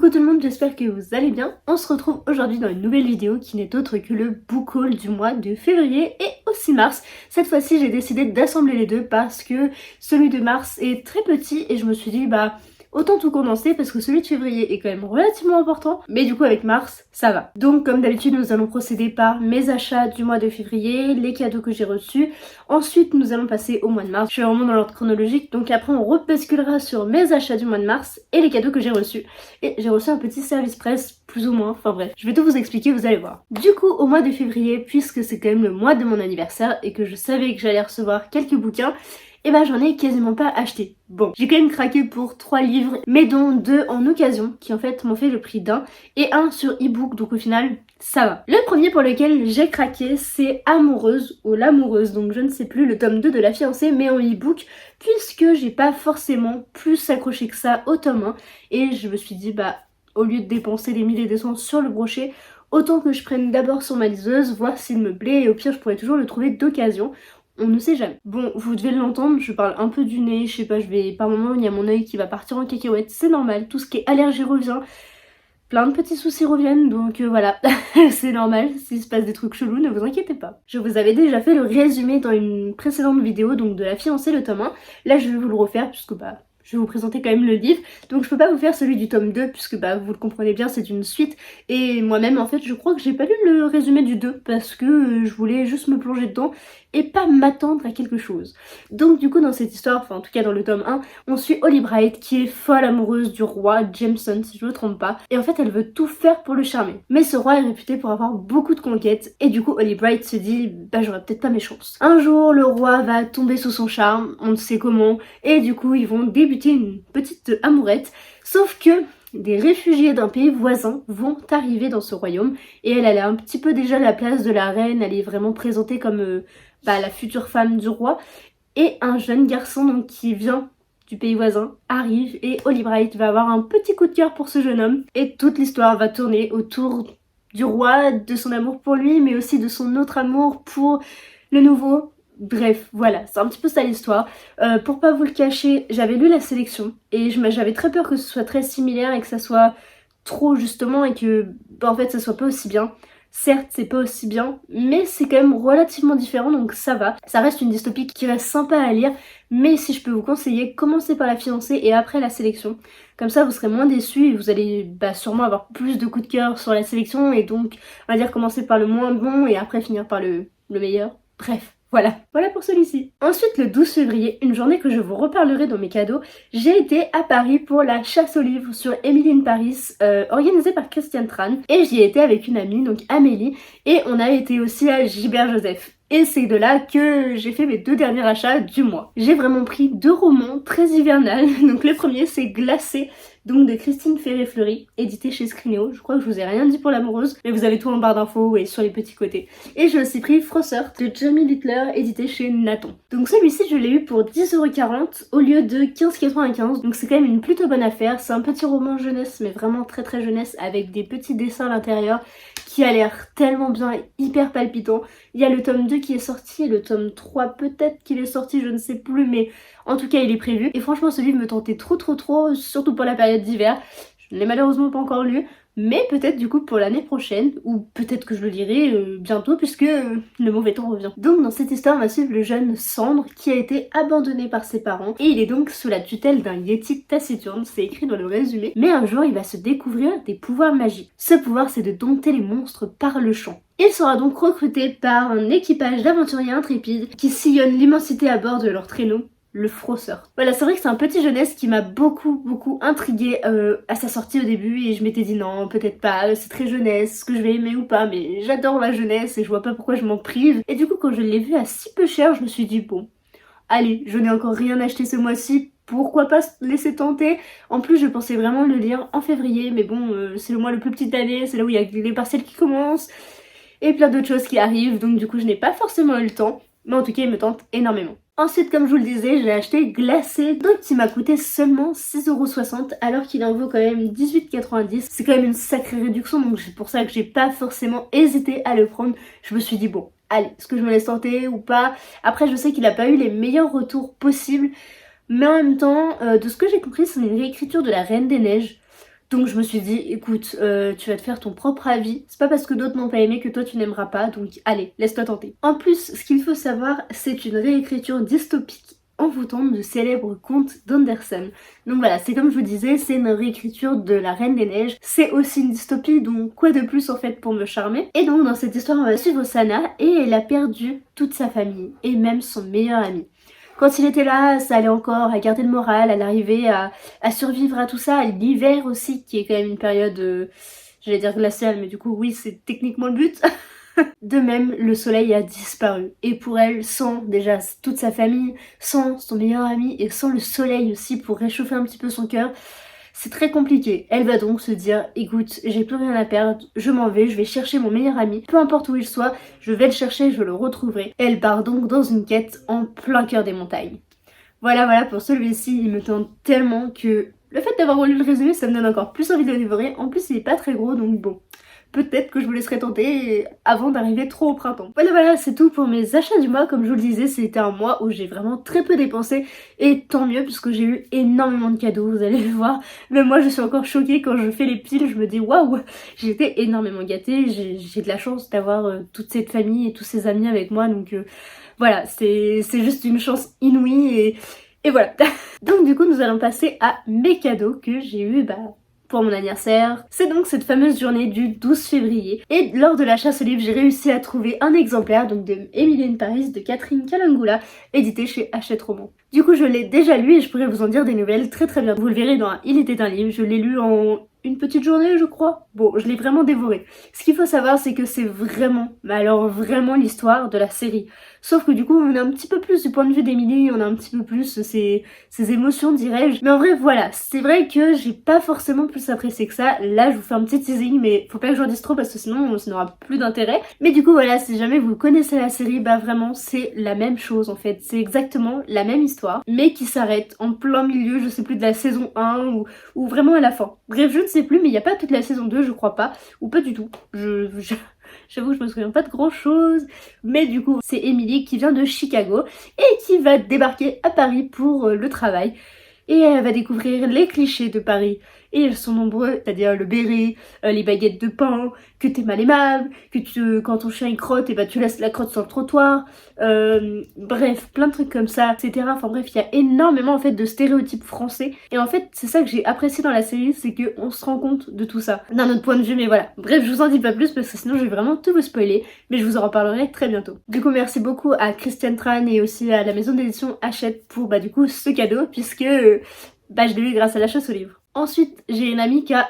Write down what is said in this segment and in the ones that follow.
Coucou tout le monde, j'espère que vous allez bien. On se retrouve aujourd'hui dans une nouvelle vidéo qui n'est autre que le book haul du mois de février et aussi mars. Cette fois-ci j'ai décidé d'assembler les deux parce que celui de mars est très petit et je me suis dit autant tout condenser parce que celui de février est quand même relativement important, mais du coup avec mars, ça va. Donc comme d'habitude, nous allons procéder par mes achats du mois de février, les cadeaux que j'ai reçus. Ensuite, nous allons passer au mois de mars. Je suis vraiment dans l'ordre chronologique, donc après on rebasculera sur mes achats du mois de mars et les cadeaux que j'ai reçus. Et j'ai reçu un petit service presse, plus ou moins, enfin bref. Je vais tout vous expliquer, vous allez voir. Du coup, au mois de février, puisque c'est quand même le mois de mon anniversaire et que je savais que j'allais recevoir quelques bouquins, et j'en ai quasiment pas acheté. Bon, j'ai quand même craqué pour 3 livres, mais dont 2 en occasion, qui en fait m'ont fait le prix d'un, et un sur e-book, donc au final, ça va. Le premier pour lequel j'ai craqué, c'est Amoureuse, ou L'Amoureuse, donc je ne sais plus, le tome 2 de La Fiancée, mais en e-book, puisque j'ai pas forcément plus accroché que ça au tome 1, et je me suis dit, au lieu de dépenser des milliers et des cents sur le brochet, autant que je prenne d'abord sur ma liseuse, voir s'il me plaît, et au pire je pourrais toujours le trouver d'occasion. On ne sait jamais. Bon, vous devez l'entendre, je parle un peu du nez, je sais pas, par moment il y a mon œil qui va partir en cacahuète, c'est normal, tout ce qui est allergie revient, plein de petits soucis reviennent, donc voilà, c'est normal, s'il se passe des trucs chelous, ne vous inquiétez pas. Je vous avais déjà fait le résumé dans une précédente vidéo, donc de La Fiancée, le tome 1, là je vais vous le refaire, puisque je vais vous présenter quand même le livre, donc je peux pas vous faire celui du tome 2, puisque vous le comprenez bien, c'est une suite, et moi-même en fait je crois que j'ai pas lu le résumé du 2, parce que je voulais juste me plonger dedans, et pas m'attendre à quelque chose. Donc du coup dans cette histoire, enfin en tout cas dans le tome 1, on suit Holly Bright qui est folle amoureuse du roi Jameson si je me trompe pas, et en fait elle veut tout faire pour le charmer. Mais ce roi est réputé pour avoir beaucoup de conquêtes, et du coup Holly Bright se dit j'aurais peut-être pas mes chances. Un jour le roi va tomber sous son charme, on ne sait comment, et du coup ils vont débuter une petite amourette, sauf que des réfugiés d'un pays voisin vont arriver dans ce royaume, et elle a un petit peu déjà la place de la reine, elle est vraiment présentée comme la future femme du roi, et un jeune garçon donc qui vient du pays voisin arrive, et Holly Bright va avoir un petit coup de cœur pour ce jeune homme, et toute l'histoire va tourner autour du roi, de son amour pour lui, mais aussi de son autre amour pour le nouveau. Bref, voilà, c'est un petit peu ça l'histoire. Pour pas vous le cacher, j'avais lu la sélection, et j'avais très peur que ce soit très similaire et que ça soit trop justement, et que en fait ça soit pas aussi bien. Certes, c'est pas aussi bien, mais c'est quand même relativement différent, donc ça va. Ça reste une dystopie qui reste sympa à lire, mais si je peux vous conseiller, commencez par La Fiancée et après la sélection. Comme ça, vous serez moins déçus et vous allez sûrement avoir plus de coups de cœur sur la sélection, et donc, on va dire, commencer par le moins bon et après finir par le meilleur. Bref. Voilà pour celui-ci. Ensuite, le 12 février, une journée que je vous reparlerai dans mes cadeaux, j'ai été à Paris pour la chasse aux livres sur Emily in Paris, organisée par Christiane Tran. Et j'y ai été avec une amie, donc Amélie, et on a été aussi à Gilbert Joseph. Et c'est de là que j'ai fait mes 2 derniers achats du mois. J'ai vraiment pris 2 romans très hivernales. Donc le premier c'est Glacé, donc de Christine Ferré-Fleury, édité chez Scrinéo. Je crois que je vous ai rien dit pour l'amoureuse, mais vous avez tout en barre d'infos et sur les petits côtés. Et j'ai aussi pris Frossert de Jamie Littler, édité chez Nathan. Donc celui-ci je l'ai eu pour 10,40€ au lieu de 15,95€. Donc c'est quand même une plutôt bonne affaire. C'est un petit roman jeunesse, mais vraiment très très jeunesse, avec des petits dessins à l'intérieur, qui a l'air tellement bien et hyper palpitant. Il y a le tome 2 qui est sorti et le tome 3 peut-être qu'il est sorti, je ne sais plus, mais en tout cas il est prévu. Et franchement ce livre me tentait trop, surtout pour la période d'hiver. Je ne l'ai malheureusement pas encore lu, mais peut-être du coup pour l'année prochaine, ou peut-être que je le lirai bientôt puisque le mauvais temps revient. Donc dans cette histoire on va suivre le jeune Sandre qui a été abandonné par ses parents, et il est donc sous la tutelle d'un yéti taciturne, c'est écrit dans le résumé. Mais un jour il va se découvrir des pouvoirs magiques. Ce pouvoir c'est de dompter les monstres par le chant. Il sera donc recruté par un équipage d'aventuriers intrépides qui sillonnent l'immensité à bord de leur traîneau, le Frosseur. Voilà, c'est vrai que c'est un petit jeunesse qui m'a beaucoup intriguée à sa sortie au début, et je m'étais dit non, peut-être pas, c'est très jeunesse, ce que je vais aimer ou pas, mais j'adore la jeunesse et je vois pas pourquoi je m'en prive. Et du coup quand je l'ai vu à si peu cher, je me suis dit bon, allez, je n'ai encore rien acheté ce mois-ci, pourquoi pas se laisser tenter. En plus je pensais vraiment le lire en février, mais bon, c'est le mois le plus petit de l'année, c'est là où il y a les partiels qui commencent, et plein d'autres choses qui arrivent, donc du coup je n'ai pas forcément eu le temps, mais en tout cas il me tente énormément. Ensuite, comme je vous le disais, j'ai acheté Glacé, donc qui m'a coûté seulement 6,60€ alors qu'il en vaut quand même 18,90€. C'est quand même une sacrée réduction, donc c'est pour ça que j'ai pas forcément hésité à le prendre. Je me suis dit bon, allez, est-ce que je me laisse tenter ou pas? Après je sais qu'il a pas eu les meilleurs retours possibles, mais en même temps, de ce que j'ai compris, c'est une réécriture de La Reine des Neiges. Donc je me suis dit, écoute, tu vas te faire ton propre avis. C'est pas parce que d'autres n'ont pas aimé que toi tu n'aimeras pas, donc allez, laisse-toi tenter. En plus, ce qu'il faut savoir, c'est une réécriture dystopique envoûtante de célèbres contes d'Andersen. Donc voilà, c'est comme je vous disais, c'est une réécriture de La Reine des Neiges. C'est aussi une dystopie, donc quoi de plus en fait pour me charmer. Et donc dans cette histoire, on va suivre Sana et elle a perdu toute sa famille et même son meilleur ami. Quand il était là, ça allait encore, à garder le moral, elle arrivait à survivre à tout ça, l'hiver aussi, qui est quand même une période, j'allais dire glaciale, mais du coup oui, c'est techniquement le but. De même, le soleil a disparu. Et pour elle, sans déjà toute sa famille, sans son meilleur ami et sans le soleil aussi pour réchauffer un petit peu son cœur, c'est très compliqué. Elle va donc se dire, écoute, j'ai plus rien à perdre, je m'en vais, je vais chercher mon meilleur ami, peu importe où il soit, je vais le chercher, je le retrouverai. Elle part donc dans une quête en plein cœur des montagnes. Voilà pour celui-ci, il me tente tellement que le fait d'avoir relu le résumé, ça me donne encore plus envie de le dévorer. En plus, il est pas très gros, donc bon. Peut-être que je vous laisserai tenter avant d'arriver trop au printemps. Voilà, c'est tout pour mes achats du mois. Comme je vous le disais, c'était un mois où j'ai vraiment très peu dépensé. Et tant mieux, puisque j'ai eu énormément de cadeaux, vous allez le voir. Même moi, je suis encore choquée quand je fais les piles. Je me dis, waouh, j'ai été énormément gâtée. J'ai de la chance d'avoir toute cette famille et tous ces amis avec moi. Donc voilà, c'est juste une chance inouïe. Et voilà. Donc du coup, nous allons passer à mes cadeaux que j'ai eu pour mon anniversaire. C'est donc cette fameuse journée du 12 février. Et lors de la chasse aux livres, j'ai réussi à trouver un exemplaire donc de Emily in Paris de Catherine Kalangula, édité chez Hachette Roman. Du coup, je l'ai déjà lu et je pourrais vous en dire des nouvelles très bien. Vous le verrez dans Il était un livre, je l'ai lu en une petite journée, je crois. Bon, je l'ai vraiment dévoré. Ce qu'il faut savoir, c'est que c'est vraiment, mais alors vraiment l'histoire de la série. Sauf que du coup, on a un petit peu plus du point de vue d'Emily, on a un petit peu plus ses émotions, dirais-je. Mais en vrai, voilà, c'est vrai que j'ai pas forcément plus apprécié que ça. Là, je vous fais un petit teasing, mais faut pas que j'en dise trop parce que sinon, ça n'aura plus d'intérêt. Mais du coup, voilà, si jamais vous connaissez la série, vraiment, c'est la même chose en fait. C'est exactement la même histoire, mais qui s'arrête en plein milieu, je sais plus, de la saison 1 ou vraiment à la fin. Bref, je ne sais plus, mais il n'y a pas toute la saison 2, je crois pas, ou pas du tout. J'avoue que je me souviens pas de grand chose, mais du coup c'est Emily qui vient de Chicago et qui va débarquer à Paris pour le travail. Et elle va découvrir les clichés de Paris. Et ils sont nombreux, c'est-à-dire le béret, les baguettes de pain, que t'es mal aimable, que quand ton chien il crotte, et tu laisses la crotte sur le trottoir. Bref, plein de trucs comme ça, etc. Enfin bref, il y a énormément en fait de stéréotypes français. Et en fait, c'est ça que j'ai apprécié dans la série, c'est qu'on se rend compte de tout ça. D'un autre point de vue, mais voilà. Bref, je vous en dis pas plus parce que sinon je vais vraiment tout vous spoiler. Mais je vous en reparlerai très bientôt. Du coup, merci beaucoup à Christiane Tran et aussi à la maison d'édition Hachette pour du coup ce cadeau, puisque je l'ai eu grâce à la chasse aux livres. Ensuite, j'ai une amie qui a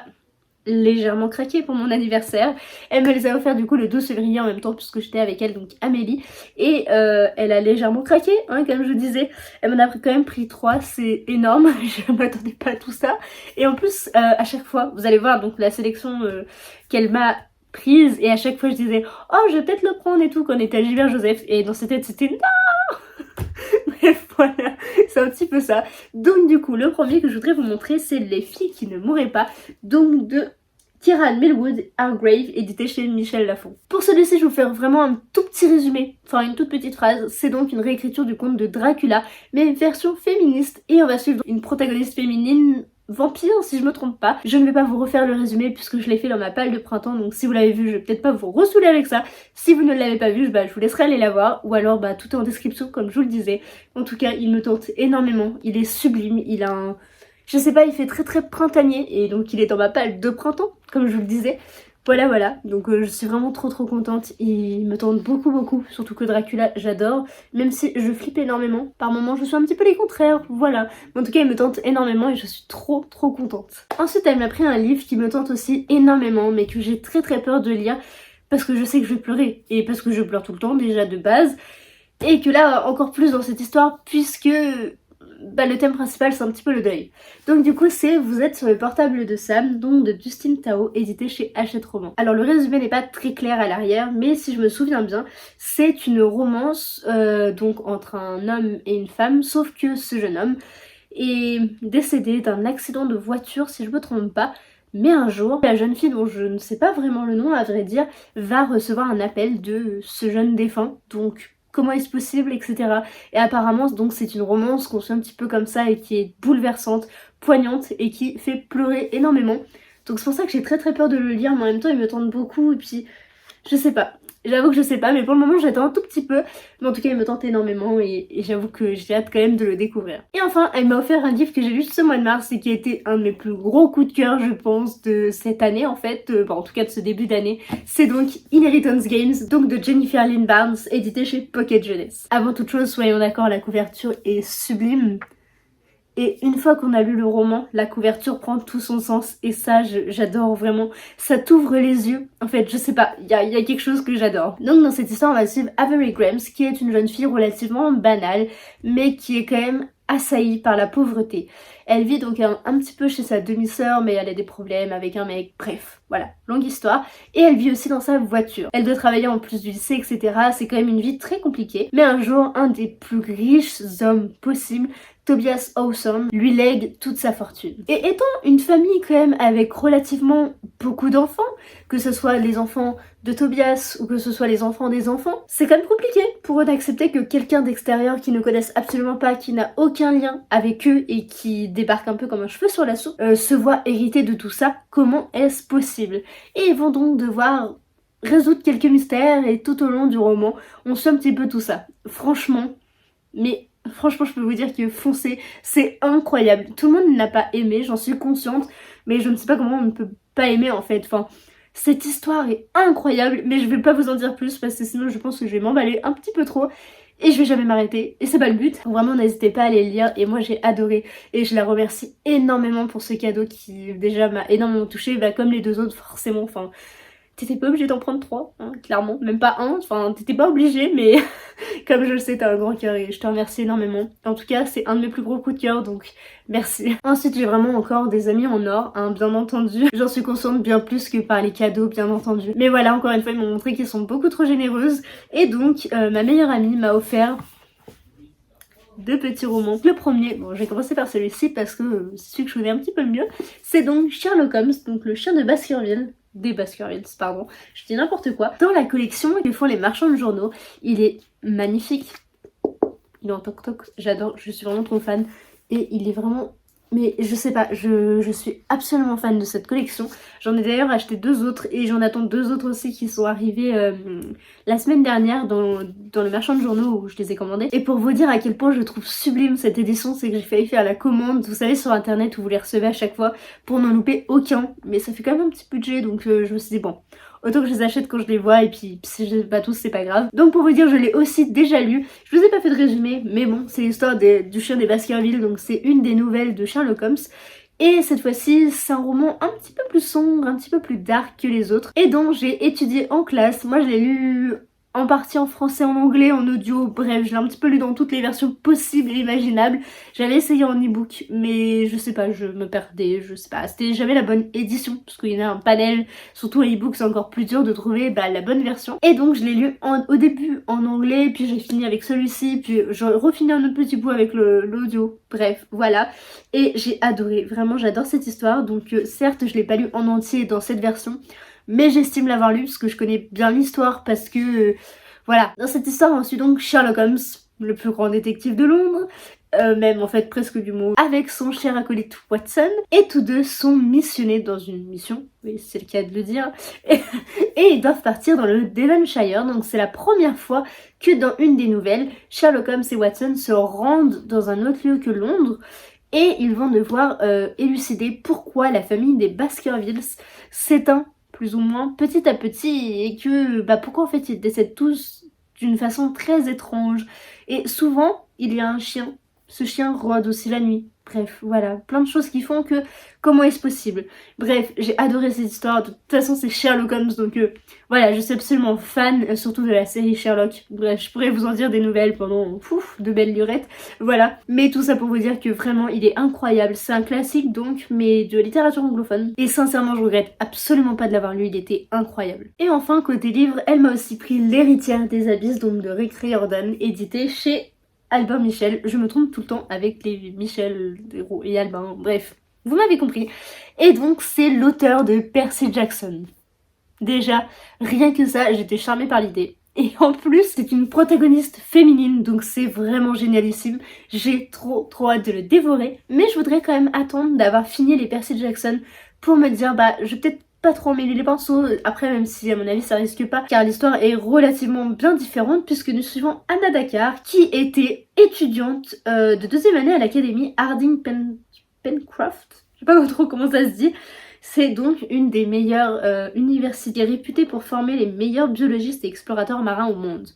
légèrement craqué pour mon anniversaire. Elle me les a offerts du coup le 12 février en même temps puisque j'étais avec elle, donc Amélie. Et elle a légèrement craqué, hein, comme je disais. Elle m'en a quand même pris 3, c'est énorme. Je ne m'attendais pas à tout ça. Et en plus, à chaque fois, vous allez voir donc la sélection qu'elle m'a prise. Et à chaque fois, je disais, oh, je vais peut-être le prendre et tout quand on était à Gilbert Joseph. Et dans sa tête, c'était non. Bref, voilà, c'est un petit peu ça. Donc du coup, le premier que je voudrais vous montrer, c'est Les filles qui ne mourraient pas, donc de Kieran Millwood Hargrave, édité chez Michel Lafon. Pour celui-ci, je vais vous faire vraiment un tout petit résumé, enfin une toute petite phrase. C'est donc une réécriture du conte de Dracula, mais version féministe, et on va suivre une protagoniste féminine vampire si je me trompe pas. Je ne vais pas vous refaire le résumé puisque je l'ai fait dans ma palle de printemps, donc si vous l'avez vu, je vais peut-être pas vous ressouler avec ça. Si vous ne l'avez pas vu, je vous laisserai aller la voir, ou alors tout est en description comme je vous le disais. En tout cas, il me tente énormément, il est sublime, il a un... je sais pas, il fait très printanier et donc il est dans ma palle de printemps, comme je vous le disais. Voilà, donc je suis vraiment trop contente, il me tente beaucoup, surtout que Dracula j'adore, même si je flippe énormément, par moments je suis un petit peu les contraires, voilà. Mais en tout cas il me tente énormément et je suis trop contente. Ensuite elle m'a pris un livre qui me tente aussi énormément, mais que j'ai très peur de lire, parce que je sais que je vais pleurer, et parce que je pleure tout le temps déjà de base, et que là encore plus dans cette histoire, puisque... le thème principal c'est un petit peu le deuil. Donc du coup c'est Vous êtes sur le portable de Sam, donc de Justine Tao, édité chez Hachette Roman. Alors le résumé n'est pas très clair à l'arrière, mais si je me souviens bien, c'est une romance donc entre un homme et une femme, sauf que ce jeune homme est décédé d'un accident de voiture si je me trompe pas. Mais un jour, la jeune fille, dont je ne sais pas vraiment le nom à vrai dire, va recevoir un appel de ce jeune défunt, donc comment est-ce possible, etc. Et apparemment, donc c'est une romance qu'on suit un petit peu comme ça et qui est bouleversante, poignante et qui fait pleurer énormément. Donc c'est pour ça que j'ai très peur de le lire, mais en même temps il me tente beaucoup et puis je sais pas. J'avoue que je sais pas, mais pour le moment j'attends un tout petit peu. Mais en tout cas il me tente énormément et j'avoue que j'ai hâte quand même de le découvrir. Et enfin elle m'a offert un livre que j'ai lu ce mois de mars et qui a été un de mes plus gros coups de cœur je pense de cette année en fait, en tout cas de ce début d'année. C'est donc Inheritance Games, donc de Jennifer Lynn Barnes, édité chez Pocket Jeunesse. Avant toute chose, soyons d'accord, la couverture est sublime. Et une fois qu'on a lu le roman, la couverture prend tout son sens et ça j'adore vraiment, ça t'ouvre les yeux, en fait je sais pas, il y a quelque chose que j'adore. Donc dans cette histoire on va suivre Avery Grams qui est une jeune fille relativement banale mais qui est quand même assaillie par la pauvreté. Elle vit donc un petit peu chez sa demi-sœur mais elle a des problèmes avec un mec, bref, voilà, longue histoire. Et elle vit aussi dans sa voiture. Elle doit travailler en plus du lycée, etc. C'est quand même une vie très compliquée. Mais un jour, un des plus riches hommes possibles, Tobias Awesome, lui lègue toute sa fortune. Et étant une famille quand même avec relativement beaucoup d'enfants, que ce soit les enfants de Tobias ou que ce soit les enfants des enfants, c'est quand même compliqué pour eux d'accepter que quelqu'un d'extérieur qui ne connaissent absolument pas, qui n'a aucun lien avec eux et qui débarque un peu comme un cheveu sur la soupe, se voit hériter de tout ça. Comment est-ce possible? Et ils vont donc devoir résoudre quelques mystères et tout au long du roman, on suit un petit peu tout ça. Franchement, je peux vous dire que foncez, c'est incroyable. Tout le monde n'a pas aimé, j'en suis consciente, mais je ne sais pas comment on ne peut pas aimer en fait. Enfin, cette histoire est incroyable, mais je vais pas vous en dire plus parce que sinon je pense que je vais m'emballer un petit peu trop et je vais jamais m'arrêter et c'est pas le but. Vraiment n'hésitez pas à aller le lire et moi j'ai adoré et je la remercie énormément pour ce cadeau qui déjà m'a énormément touchée, comme les deux autres forcément, enfin t'étais pas obligé d'en prendre 3, hein, clairement, même pas un, enfin t'étais pas obligé mais comme je le sais t'as un grand cœur et je te remercie énormément. En tout cas c'est un de mes plus gros coups de cœur donc merci. Ensuite j'ai vraiment encore des amis en or, hein, bien entendu. J'en suis consciente bien plus que par les cadeaux bien entendu. Mais voilà, encore une fois ils m'ont montré qu'ils sont beaucoup trop généreuses et donc ma meilleure amie m'a offert 2 petits romans. Le premier, bon je vais commencer par celui-ci parce que c'est celui que je connais un petit peu le mieux, c'est donc Sherlock Holmes, donc le chien de Baskerville. Des Baskervilles, pardon, je dis n'importe quoi. Dans la collection que font les marchands de journaux, il est magnifique. Il est en toc-toc, j'adore, je suis vraiment trop fan. Et il est vraiment... Mais je sais pas, je suis absolument fan de cette collection. J'en ai d'ailleurs acheté 2 autres et j'en attends 2 autres aussi qui sont arrivés la semaine dernière dans le marchand de journaux où je les ai commandés. Et pour vous dire à quel point je trouve sublime cette édition, c'est que j'ai failli faire la commande, vous savez, sur internet où vous les recevez à chaque fois pour n'en louper aucun. Mais ça fait quand même un petit budget donc je me suis dit bon... Autant que je les achète quand je les vois et puis si je les ai pas tous c'est pas grave. Donc pour vous dire je l'ai aussi déjà lu. Je vous ai pas fait de résumé mais bon c'est l'histoire du chien des Baskerville donc c'est une des nouvelles de Sherlock Holmes. Et cette fois-ci c'est un roman un petit peu plus sombre, un petit peu plus dark que les autres et dont j'ai étudié en classe. Moi je l'ai lu en partie en français, en anglais, en audio, bref, je l'ai un petit peu lu dans toutes les versions possibles et imaginables. J'avais essayé en e-book, mais je sais pas, je me perdais, je sais pas, c'était jamais la bonne édition, parce qu'il y en a un panel, surtout en e-book, c'est encore plus dur de trouver la bonne version. Et donc je l'ai lu au début en anglais, puis j'ai fini avec celui-ci, puis j'ai refini un autre petit bout avec l'audio, bref, voilà. Et j'ai adoré, vraiment j'adore cette histoire, donc certes je l'ai pas lu en entier dans cette version, mais j'estime l'avoir lu parce que je connais bien l'histoire parce que voilà. Dans cette histoire on suit donc Sherlock Holmes, le plus grand détective de Londres, même en fait presque du monde, avec son cher acolyte Watson, et tous deux sont missionnés dans une mission, oui c'est le cas de le dire, et ils doivent partir dans le Devonshire, donc c'est la première fois que dans une des nouvelles, Sherlock Holmes et Watson se rendent dans un autre lieu que Londres, et ils vont devoir élucider pourquoi la famille des Baskervilles s'éteint plus ou moins petit à petit et que pourquoi en fait ils décèdent tous d'une façon très étrange et souvent il y a un chien, ce chien rôde aussi la nuit, bref voilà, plein de choses qui font que comment est-ce possible. Bref, j'ai adoré cette histoire, de toute façon c'est Sherlock Holmes donc voilà, je suis absolument fan surtout de la série Sherlock. Bref, je pourrais vous en dire des nouvelles pendant de belles lurettes, voilà. Mais tout ça pour vous dire que vraiment il est incroyable, c'est un classique donc mais de littérature anglophone et sincèrement je regrette absolument pas de l'avoir lu, il était incroyable. Et enfin côté livre, elle m'a aussi pris L'héritière des abysses donc de Rick Riordan, édité chez Albin Michel, je me trompe tout le temps avec les Michel et Albin, bref, vous m'avez compris. Et donc c'est l'auteur de Percy Jackson. Déjà, rien que ça, j'étais charmée par l'idée. Et en plus, c'est une protagoniste féminine, donc c'est vraiment génialissime. J'ai trop hâte de le dévorer. Mais je voudrais quand même attendre d'avoir fini les Percy Jackson pour me dire bah je vais peut-être pas trop emmêler les pinceaux, après même si à mon avis ça risque pas, car l'histoire est relativement bien différente puisque nous suivons Anna Dakar qui était étudiante de 2e année à l'académie Harding Pencroft, je sais pas trop comment ça se dit. C'est donc une des meilleures universités réputées pour former les meilleurs biologistes et explorateurs marins au monde.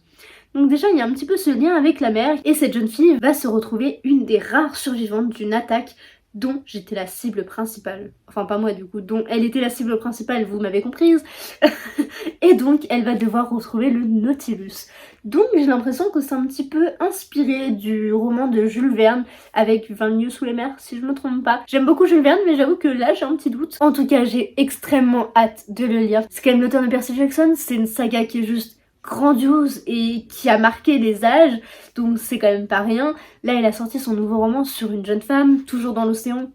Donc déjà il y a un petit peu ce lien avec la mer et cette jeune fille va se retrouver une des rares survivantes d'une attaque dont j'étais la cible principale. Enfin pas moi du coup, dont elle était la cible principale, vous m'avez comprise. Et donc elle va devoir retrouver le Nautilus. Donc j'ai l'impression que c'est un petit peu inspiré du roman de Jules Verne avec 20 lieues sous les mers, si je me trompe pas. J'aime beaucoup Jules Verne, mais j'avoue que là j'ai un petit doute. En tout cas j'ai extrêmement hâte de le lire. C'est quand même l'auteur de Percy Jackson, c'est une saga qui est juste grandiose et qui a marqué les âges, donc c'est quand même pas rien. Là il a sorti son nouveau roman sur une jeune femme, toujours dans l'océan.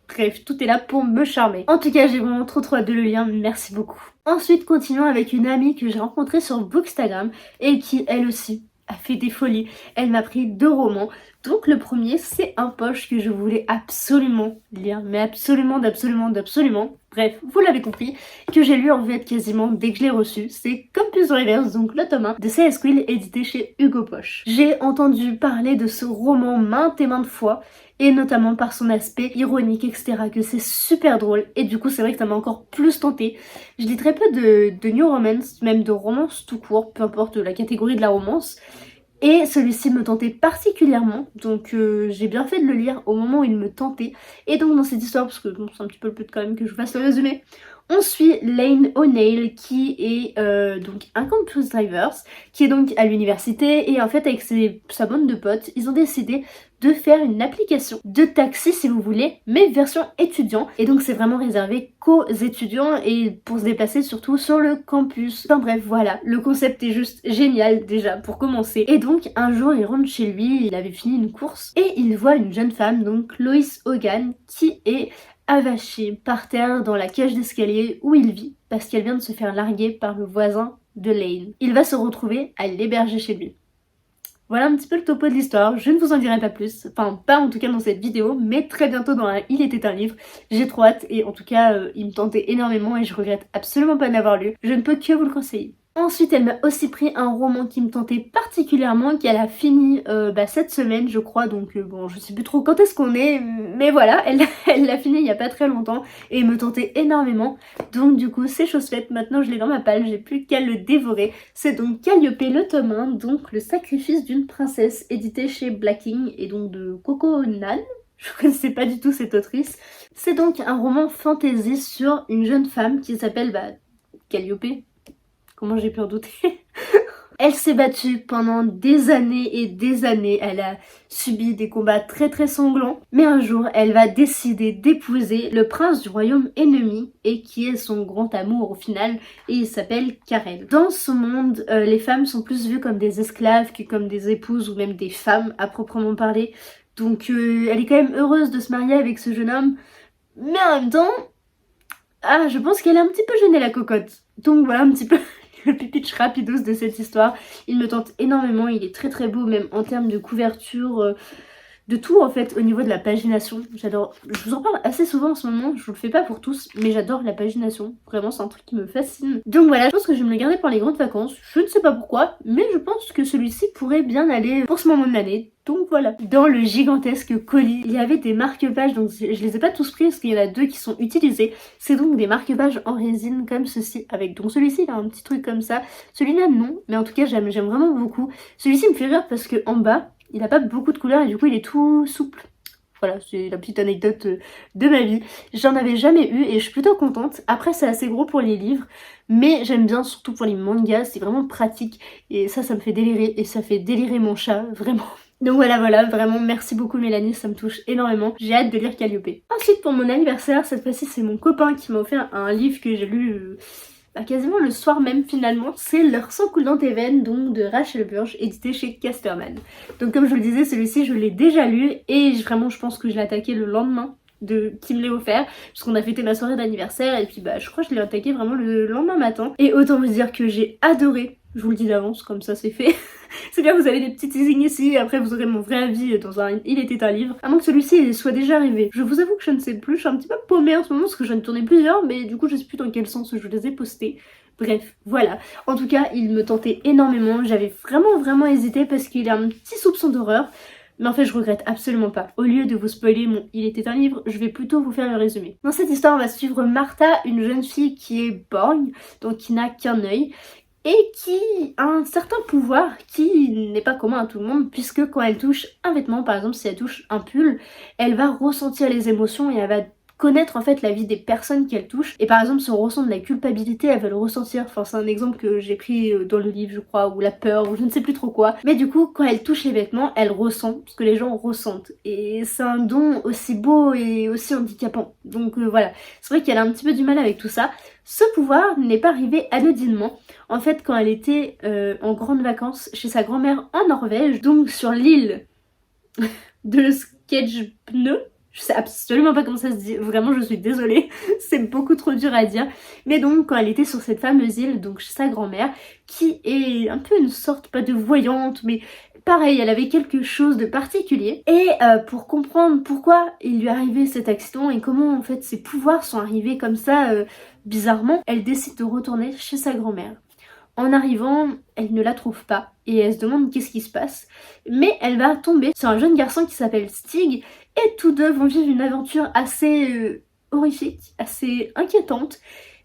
Bref, tout est là pour me charmer. En tout cas, j'ai vraiment trop hâte de le lire, merci beaucoup. Ensuite, continuons avec une amie que j'ai rencontrée sur Bookstagram et qui, elle aussi, a fait des folies. Elle m'a pris 2 romans. Donc le premier, c'est un poche que je voulais absolument lire, mais absolument, d'absolument. Bref, vous l'avez compris, que j'ai lu en VF quasiment dès que je l'ai reçu. C'est Campus Reverse, donc le tome 1 de C.S. Quill, édité chez Hugo Poche. J'ai entendu parler de ce roman maintes et maintes fois, et notamment par son aspect ironique, etc., que c'est super drôle, et du coup c'est vrai que ça m'a encore plus tenté. Je lis très peu de new romance, même de romance tout court, peu importe la catégorie de la romance, et celui-ci me tentait particulièrement, donc j'ai bien fait de le lire au moment où il me tentait. Et donc dans cette histoire, parce que bon, c'est un petit peu le but quand même que je fasse le résumé, on suit Lane O'Neill qui est donc un campus drivers, qui est donc à l'université, et en fait avec sa bande de potes, ils ont décidé de faire une application de taxi si vous voulez, mais version étudiant, et donc c'est vraiment réservé qu'aux étudiants et pour se déplacer surtout sur le campus. Enfin bref, voilà, le concept est juste génial déjà pour commencer. Et donc un jour il rentre chez lui, il avait fini une course et il voit une jeune femme, donc Lois Hogan, qui est avachée par terre dans la cage d'escalier où il vit parce qu'elle vient de se faire larguer par le voisin de Lane. Il va se retrouver à l'héberger chez lui. Voilà un petit peu le topo de l'histoire, je ne vous en dirai pas plus, enfin pas en tout cas dans cette vidéo, mais très bientôt dans un Il était un livre. J'ai trop hâte et en tout cas il me tentait énormément et je regrette absolument pas de l'avoir lu, je ne peux que vous le conseiller. Ensuite, elle m'a aussi pris un roman qui me tentait particulièrement, qu'elle a fini cette semaine, je crois, donc bon, je sais plus trop quand est-ce qu'on est, mais voilà, elle l'a fini il y a pas très longtemps et me tentait énormément. Donc du coup, c'est chose faite, maintenant je l'ai dans ma palle, j'ai plus qu'à le dévorer. C'est donc Calliope le tome 1, donc Le sacrifice d'une princesse, édité chez Blacking et donc de Coco Nan. Je connaissais pas du tout cette autrice. C'est donc un roman fantasy sur une jeune femme qui s'appelle Calliope. Comment j'ai pu en douter? Elle s'est battue pendant des années et des années, elle a subi des combats très très sanglants, mais un jour elle va décider d'épouser le prince du royaume ennemi et qui est son grand amour au final, et il s'appelle Karel. Dans ce monde, les femmes sont plus vues comme des esclaves que comme des épouses ou même des femmes à proprement parler, donc elle est quand même heureuse de se marier avec ce jeune homme, mais en même temps, je pense qu'elle est un petit peu gênée la cocotte, donc voilà un petit peu le pitch rapidos de cette histoire. Il me tente énormément, il est très très beau même en termes de couverture, de tout en fait au niveau de la pagination. J'adore, je vous en parle assez souvent en ce moment, je vous le fais pas pour tous, mais j'adore la pagination. Vraiment c'est un truc qui me fascine. Donc voilà, je pense que je vais me le garder pour les grandes vacances, je ne sais pas pourquoi, mais je pense que celui-ci pourrait bien aller pour ce moment de l'année. Donc voilà. Dans le gigantesque colis, il y avait des marque-pages, donc je les ai pas tous pris parce qu'il y en a 2 qui sont utilisés. C'est donc des marque-pages en résine comme ceci, avec donc celui-ci il a un petit truc comme ça, celui-là non, mais en tout cas j'aime vraiment beaucoup. Celui-ci me fait rire parce que en bas, il a pas beaucoup de couleurs et du coup il est tout souple. Voilà, c'est la petite anecdote de ma vie. J'en avais jamais eu et je suis plutôt contente. Après c'est assez gros pour les livres, mais j'aime bien surtout pour les mangas, c'est vraiment pratique. Et ça me fait délirer et ça fait délirer mon chat, vraiment. Donc voilà, vraiment merci beaucoup Mélanie, ça me touche énormément. J'ai hâte de lire Calliope. Ensuite pour mon anniversaire, cette fois-ci c'est mon copain qui m'a offert un livre que j'ai lu quasiment le soir même finalement. C'est Leur sang coule dans tes veines, donc de Rachel Burge, édité chez Casterman. Donc comme je vous le disais, celui-ci je l'ai déjà lu et vraiment je pense que je l'ai attaqué le lendemain qui me l'ait offert, puisqu'on a fêté ma soirée d'anniversaire et puis je crois que je l'ai attaqué vraiment le lendemain matin. Et autant vous dire que j'ai adoré Je vous le dis d'avance, comme ça c'est fait. C'est bien, vous avez des petits teasings ici, et après vous aurez mon vrai avis dans un Il était un livre. À moins que celui-ci soit déjà arrivé. Je vous avoue que je ne sais plus, je suis un petit peu paumée en ce moment parce que j'en ai tourné plusieurs, mais du coup je sais plus dans quel sens je les ai postés. Bref, voilà. En tout cas, il me tentait énormément, j'avais vraiment hésité parce qu'il a un petit soupçon d'horreur. Mais en fait, je regrette absolument pas. Au lieu de vous spoiler mon Il était un livre, je vais plutôt vous faire le résumé. Dans cette histoire, on va suivre Martha, une jeune fille qui est borgne, donc qui n'a qu'un œil, et qui a un certain pouvoir qui n'est pas commun à tout le monde, puisque quand elle touche un vêtement, par exemple si elle touche un pull, elle va ressentir les émotions et elle va connaître en fait la vie des personnes qu'elle touche. Et par exemple si on ressent de la culpabilité, elle va le ressentir. Enfin c'est un exemple que j'ai pris dans le livre je crois, ou la peur, ou je ne sais plus trop quoi. Mais du coup quand elle touche les vêtements, elle ressent ce que les gens ressentent. Et c'est un don aussi beau et aussi handicapant. Donc voilà, c'est vrai qu'elle a un petit peu du mal avec tout ça. Ce pouvoir n'est pas arrivé anodinement. En fait, quand elle était en grandes vacances chez sa grand-mère en Norvège, donc sur l'île de Skejbne, je sais absolument pas comment ça se dit, vraiment je suis désolée, c'est beaucoup trop dur à dire. Mais donc quand elle était sur cette fameuse île, donc chez sa grand-mère, qui est un peu une sorte, pas de voyante, mais pareil, elle avait quelque chose de particulier. Et pour comprendre pourquoi il lui arrivait cet accident et comment en fait ses pouvoirs sont arrivés comme ça bizarrement, elle décide de retourner chez sa grand-mère. En arrivant, elle ne la trouve pas et elle se demande qu'est-ce qui se passe. Mais elle va tomber sur un jeune garçon qui s'appelle Stig et tous deux vont vivre une aventure assez horrifique, assez inquiétante.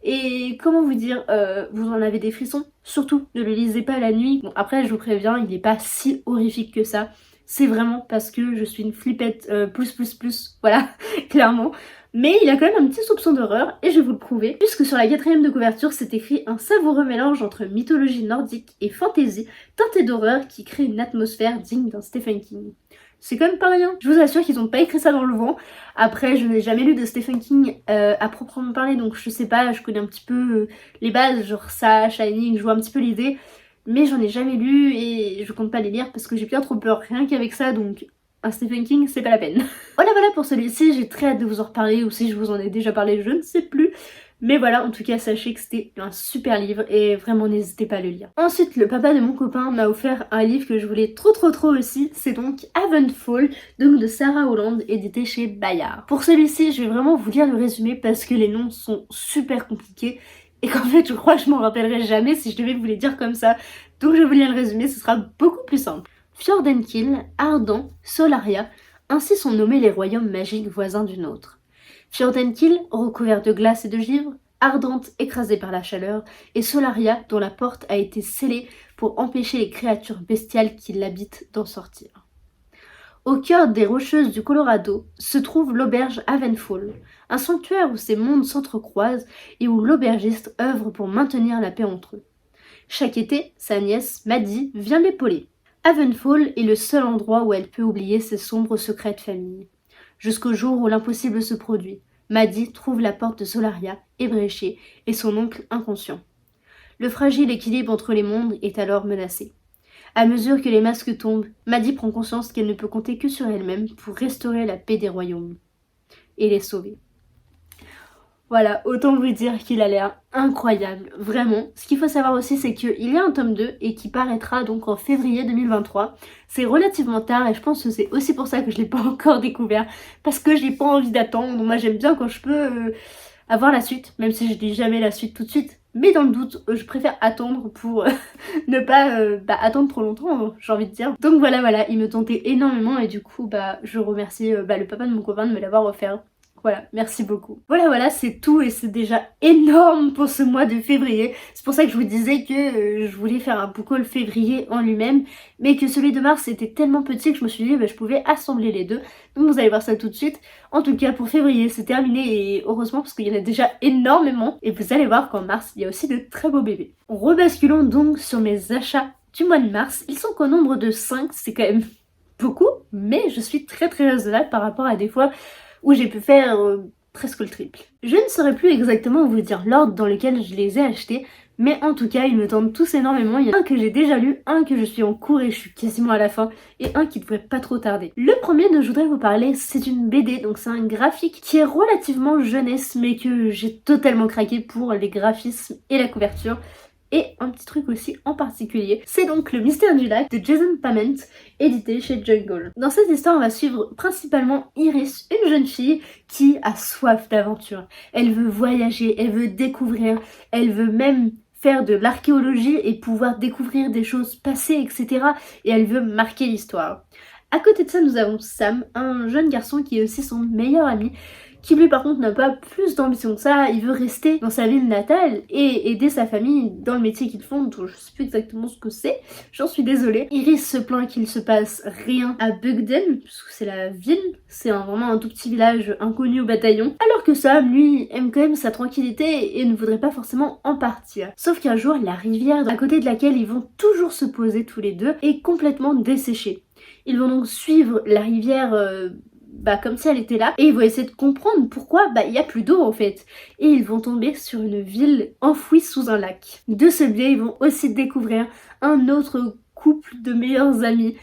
Et comment vous dire, vous en avez des frissons. Surtout, ne le lisez pas la nuit. Bon, après, je vous préviens, il n'est pas si horrifique que ça. C'est vraiment parce que je suis une flippette plus, voilà, clairement. Mais il a quand même un petit soupçon d'horreur, et je vais vous le prouver, puisque sur la 4ème de couverture, c'est écrit un savoureux mélange entre mythologie nordique et fantasy, teinté d'horreur qui crée une atmosphère digne d'un Stephen King. C'est quand même pas rien. Je vous assure qu'ils ont pas écrit ça dans le vent. Après, je n'ai jamais lu de Stephen King à proprement parler, donc je sais pas, je connais un petit peu les bases, genre ça, Shining, je vois un petit peu l'idée. Mais j'en ai jamais lu et je compte pas les lire parce que j'ai bien trop peur rien qu'avec ça, donc un Stephen King c'est pas la peine. Voilà pour celui-ci, j'ai très hâte de vous en reparler, ou si je vous en ai déjà parlé je ne sais plus. Mais voilà, en tout cas sachez que c'était un super livre et vraiment n'hésitez pas à le lire. Ensuite, le papa de mon copain m'a offert un livre que je voulais trop aussi, c'est donc Havenfall, donc de Sarah Holland, édité chez Bayard. Pour celui-ci, je vais vraiment vous lire le résumé parce que les noms sont super compliqués et qu'en fait je crois que je m'en rappellerai jamais si je devais vous les dire comme ça. Donc je vais vous lire le résumé, ce sera beaucoup plus simple. Fjordenkill, Ardent, Solaria, ainsi sont nommés les royaumes magiques voisins du nôtre. Fjordenkill, recouvert de glace et de givre, Ardente écrasée par la chaleur, et Solaria dont la porte a été scellée pour empêcher les créatures bestiales qui l'habitent d'en sortir. Au cœur des Rocheuses du Colorado se trouve l'auberge Havenfall, un sanctuaire où ces mondes s'entrecroisent et où l'aubergiste œuvre pour maintenir la paix entre eux. Chaque été, sa nièce, Maddie, vient l'épauler. Havenfall est le seul endroit où elle peut oublier ses sombres secrets de famille. Jusqu'au jour où l'impossible se produit. Maddie trouve la porte de Solaria ébréchée et son oncle inconscient. Le fragile équilibre entre les mondes est alors menacé. À mesure que les masques tombent, Maddie prend conscience qu'elle ne peut compter que sur elle-même pour restaurer la paix des royaumes et les sauver. Voilà, autant vous dire qu'il a l'air incroyable, vraiment. Ce qu'il faut savoir aussi, c'est qu'il y a un tome 2 et qui paraîtra donc en février 2023. C'est relativement tard et je pense que c'est aussi pour ça que je l'ai pas encore découvert, parce que j'ai pas envie d'attendre. Moi j'aime bien quand je peux avoir la suite, même si je dis jamais la suite tout de suite. Mais dans le doute, je préfère attendre pour ne pas attendre trop longtemps, j'ai envie de dire. Donc voilà, il me tentait énormément et du coup je remercie le papa de mon copain de me l'avoir offert. Voilà, merci beaucoup. Voilà, c'est tout et c'est déjà énorme pour ce mois de février. C'est pour ça que je vous disais que je voulais faire un book haul février en lui-même, mais que celui de mars était tellement petit que je me suis dit je pouvais assembler les deux. Donc vous allez voir ça tout de suite. En tout cas, pour février, c'est terminé et heureusement parce qu'il y en a déjà énormément. Et vous allez voir qu'en mars, il y a aussi de très beaux bébés. Rebasculons donc sur mes achats du mois de mars. Ils sont qu'au nombre de 5, c'est quand même beaucoup, mais je suis très raisonnable par rapport à des fois où j'ai pu faire presque le triple. Je ne saurais plus exactement vous dire l'ordre dans lequel je les ai achetés, mais en tout cas ils me tentent tous énormément. Il y en a un que j'ai déjà lu, un que je suis en cours et je suis quasiment à la fin, et un qui devrait pas trop tarder. Le premier dont je voudrais vous parler, c'est une BD, donc c'est un graphique qui est relativement jeunesse, mais que j'ai totalement craqué pour les graphismes et la couverture. Et un petit truc aussi en particulier, c'est donc Le Mystère du Lac de Jason Pament, édité chez Jungle. Dans cette histoire, on va suivre principalement Iris, une jeune fille qui a soif d'aventure. Elle veut voyager, elle veut découvrir, elle veut même faire de l'archéologie et pouvoir découvrir des choses passées, etc. Et elle veut marquer l'histoire. À côté de ça, nous avons Sam, un jeune garçon qui est aussi son meilleur ami, qui lui par contre n'a pas plus d'ambition que ça, il veut rester dans sa ville natale et aider sa famille dans le métier qu'ils font, dont je sais plus exactement ce que c'est, j'en suis désolée. Iris se plaint qu'il se passe rien à Bugden, puisque c'est la ville, c'est vraiment un tout petit village inconnu au bataillon, alors que Sam, lui, aime quand même sa tranquillité et ne voudrait pas forcément en partir. Sauf qu'un jour, la rivière à côté de laquelle ils vont toujours se poser tous les deux est complètement desséchée. Ils vont donc suivre la rivière comme si elle était là et ils vont essayer de comprendre pourquoi il y a plus d'eau en fait. Et ils vont tomber sur une ville enfouie sous un lac. De ce biais, ils vont aussi découvrir un autre couple de meilleurs amis.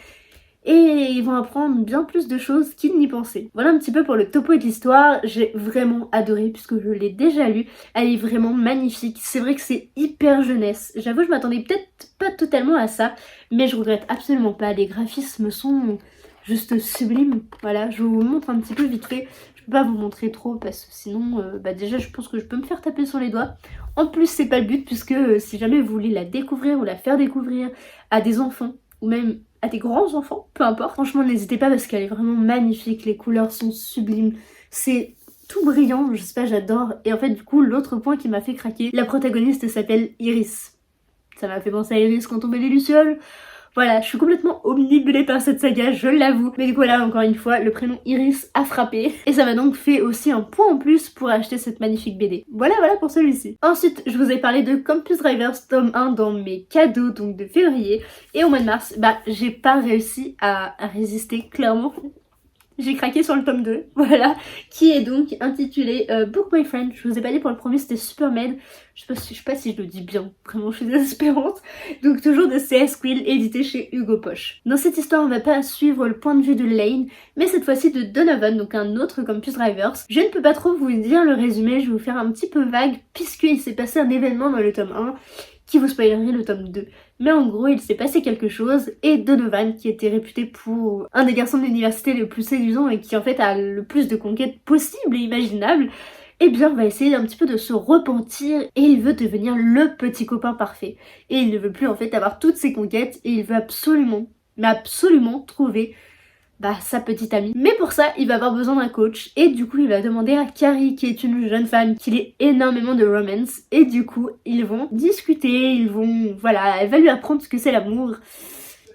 Et ils vont apprendre bien plus de choses qu'ils n'y pensaient. Voilà un petit peu pour le topo de l'histoire. J'ai vraiment adoré puisque je l'ai déjà lu. Elle est vraiment magnifique. C'est vrai que c'est hyper jeunesse. J'avoue, je m'attendais peut-être pas totalement à ça, mais je regrette absolument pas. Les graphismes sont juste sublimes. Voilà, je vous montre un petit peu vite fait. Je peux pas vous montrer trop parce que sinon, déjà, je pense que je peux me faire taper sur les doigts. En plus, c'est pas le but puisque si jamais vous voulez la découvrir ou la faire découvrir à des enfants ou même à des grands enfants, peu importe. Franchement, n'hésitez pas parce qu'elle est vraiment magnifique, les couleurs sont sublimes, c'est tout brillant, je sais pas, j'adore. Et en fait, du coup, l'autre point qui m'a fait craquer, la protagoniste s'appelle Iris. Ça m'a fait penser à Iris quand on met les lucioles. Voilà, je suis complètement omnibulée par cette saga, je l'avoue. Mais du coup, là, encore une fois, le prénom Iris a frappé. Et ça m'a donc fait aussi un point en plus pour acheter cette magnifique BD. Voilà pour celui-ci. Ensuite, je vous ai parlé de Campus Drivers tome 1 dans mes cadeaux, donc de février. Et au mois de mars, j'ai pas réussi à résister, clairement. J'ai craqué sur le tome 2, voilà, qui est donc intitulé Book My Friend. Je vous ai pas dit pour le premier, c'était Superman. Je sais pas si je le dis bien, vraiment je suis désespérante. Donc toujours de C.S. Quill, édité chez Hugo Poche. Dans cette histoire, on va pas suivre le point de vue de Lane, mais cette fois-ci de Donovan, donc un autre Campus Drivers. Je ne peux pas trop vous dire le résumé, je vais vous faire un petit peu vague, puisqu'il s'est passé un événement dans le tome 1 qui vous spoilerait le tome 2. Mais en gros, il s'est passé quelque chose et Donovan, qui était réputé pour un des garçons de l'université les plus séduisants et qui en fait a le plus de conquêtes possibles et imaginables, eh bien va essayer un petit peu de se repentir et il veut devenir le petit copain parfait. Et il ne veut plus en fait avoir toutes ses conquêtes et il veut absolument, mais absolument trouver sa petite amie. Mais pour ça, il va avoir besoin d'un coach et du coup, il va demander à Carrie, qui est une jeune femme qui lit énormément de romance, et du coup, ils vont discuter, elle va lui apprendre ce que c'est l'amour.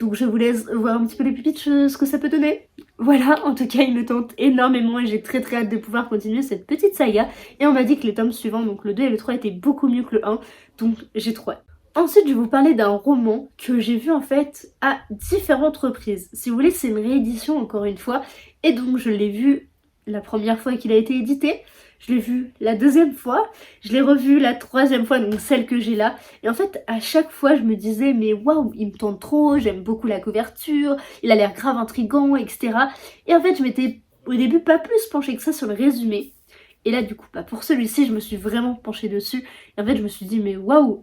Donc je vous laisse voir un petit peu les pitchs, ce que ça peut donner. Voilà, en tout cas, il me tente énormément et j'ai très hâte de pouvoir continuer cette petite saga. Et on m'a dit que les tomes suivants, donc le 2 et le 3, étaient beaucoup mieux que le 1, donc j'ai trop hâte. Ensuite, je vais vous parler d'un roman que j'ai vu en fait à différentes reprises. Si vous voulez, c'est une réédition encore une fois. Et donc, je l'ai vu la première fois qu'il a été édité. Je l'ai vu la deuxième fois. Je l'ai revu la troisième fois, donc celle que j'ai là. Et en fait, à chaque fois, je me disais, mais waouh, il me tente trop, j'aime beaucoup la couverture, il a l'air grave intriguant, etc. Et en fait, je m'étais au début pas plus penchée que ça sur le résumé. Et là du coup, pour celui-ci, je me suis vraiment penchée dessus. Et en fait, je me suis dit, mais waouh,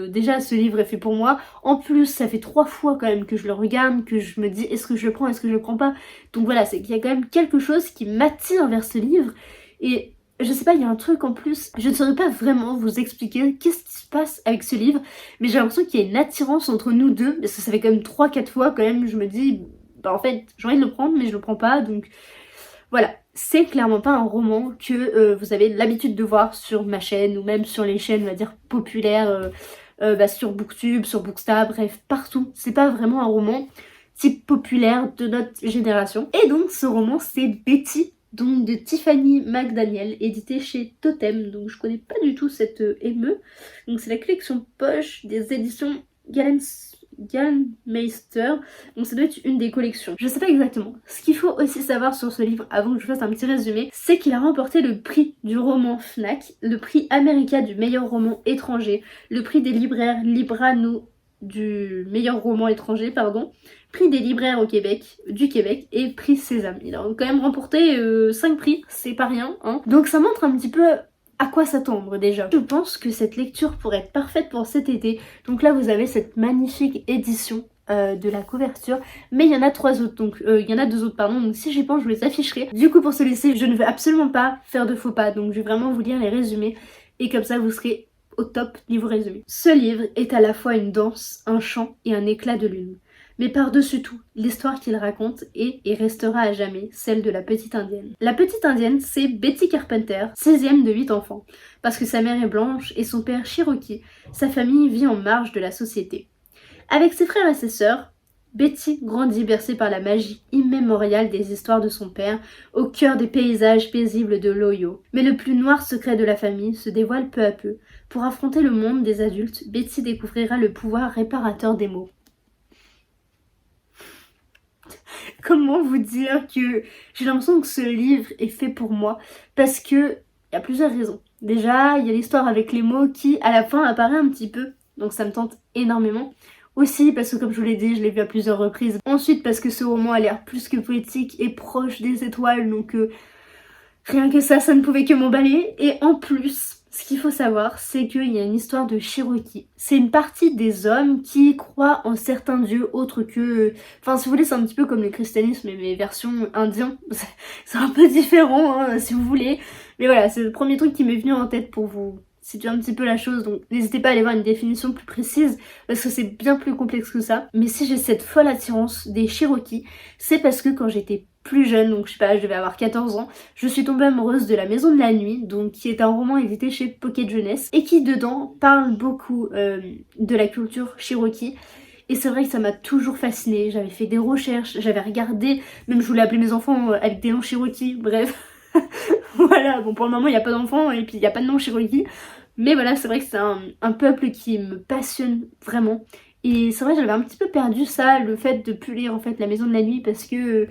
déjà ce livre est fait pour moi. En plus, ça fait 3 fois quand même que je le regarde, que je me dis, est-ce que je le prends, est-ce que je le prends pas. Donc voilà, c'est qu'il y a quand même quelque chose qui m'attire vers ce livre. Et je sais pas, il y a un truc en plus, je ne saurais pas vraiment vous expliquer qu'est-ce qui se passe avec ce livre. Mais j'ai l'impression qu'il y a une attirance entre nous deux. Parce que ça fait quand même 3-4 fois quand même, je me dis, en fait, j'ai envie de le prendre, mais je le prends pas. Donc voilà, c'est clairement pas un roman que vous avez l'habitude de voir sur ma chaîne ou même sur les chaînes, on va dire, populaires, sur Booktube, sur Bookstar, bref, partout. C'est pas vraiment un roman type populaire de notre génération. Et donc ce roman, c'est Betty, donc de Tiffany McDaniel, édité chez Totem. Donc je connais pas du tout cette ME. Donc c'est la collection poche des éditions Gallmeister, donc ça doit être une des collections. Je sais pas exactement. Ce qu'il faut aussi savoir sur ce livre, avant que je fasse un petit résumé, c'est qu'il a remporté le prix du roman Fnac, le prix America du meilleur roman étranger, le prix des libraires Librano du meilleur roman étranger, prix des libraires du Québec et prix Sésame. Il a quand même remporté 5 prix, c'est pas rien, hein. Donc ça montre un petit peu à quoi s'attendre déjà. Je pense que cette lecture pourrait être parfaite pour cet été. Donc là vous avez cette magnifique édition de la couverture, mais il y en a 3 autres, donc il y en a 2 autres pardon, donc si j'y pense je vous les afficherai. Du coup pour celui-ci je ne veux absolument pas faire de faux pas, donc je vais vraiment vous lire les résumés et comme ça vous serez au top niveau résumé. Ce livre est à la fois une danse, un chant et un éclat de lune. Mais par-dessus tout, l'histoire qu'il raconte est et restera à jamais celle de la petite indienne. La petite indienne, c'est Betty Carpenter, 6ème de 8 enfants. Parce que sa mère est blanche et son père Cherokee, sa famille vit en marge de la société. Avec ses frères et ses sœurs, Betty grandit bercée par la magie immémoriale des histoires de son père, au cœur des paysages paisibles de l'Ohio. Mais le plus noir secret de la famille se dévoile peu à peu. Pour affronter le monde des adultes, Betty découvrira le pouvoir réparateur des mots. Comment vous dire que j'ai l'impression que ce livre est fait pour moi parce que il y a plusieurs raisons. Déjà, il y a l'histoire avec les mots qui à la fin apparaît un petit peu, donc ça me tente énormément. Aussi parce que comme je vous l'ai dit, je l'ai vu à plusieurs reprises. Ensuite parce que ce roman a l'air plus que poétique et proche des étoiles, donc rien que ça ne pouvait que m'emballer. Et en plus, ce qu'il faut savoir, c'est qu'il y a une histoire de Cherokee. C'est une partie des hommes qui croient en certains dieux autres que... Enfin, si vous voulez, c'est un petit peu comme le christianisme, mais version indien. C'est un peu différent, hein, si vous voulez. Mais voilà, c'est le premier truc qui m'est venu en tête pour vous situer un petit peu la chose. Donc, n'hésitez pas à aller voir une définition plus précise, parce que c'est bien plus complexe que ça. Mais si j'ai cette folle attirance des Cherokees, c'est parce que quand j'étais plus jeune, donc je sais pas, je devais avoir 14 ans, je suis tombée amoureuse de La Maison de la Nuit, donc qui est un roman édité chez Pocket Jeunesse, et qui dedans parle beaucoup de la culture Cherokee. Et c'est vrai que ça m'a toujours fascinée, j'avais fait des recherches, j'avais regardé, même je voulais appeler mes enfants avec des noms Cherokee, bref. Voilà, bon pour le moment il n'y a pas d'enfants et puis il n'y a pas de nom Cherokee, mais voilà, c'est vrai que c'est un peuple qui me passionne vraiment. Et c'est vrai que j'avais un petit peu perdu ça, le fait de plus lire en fait La Maison de la Nuit, parce que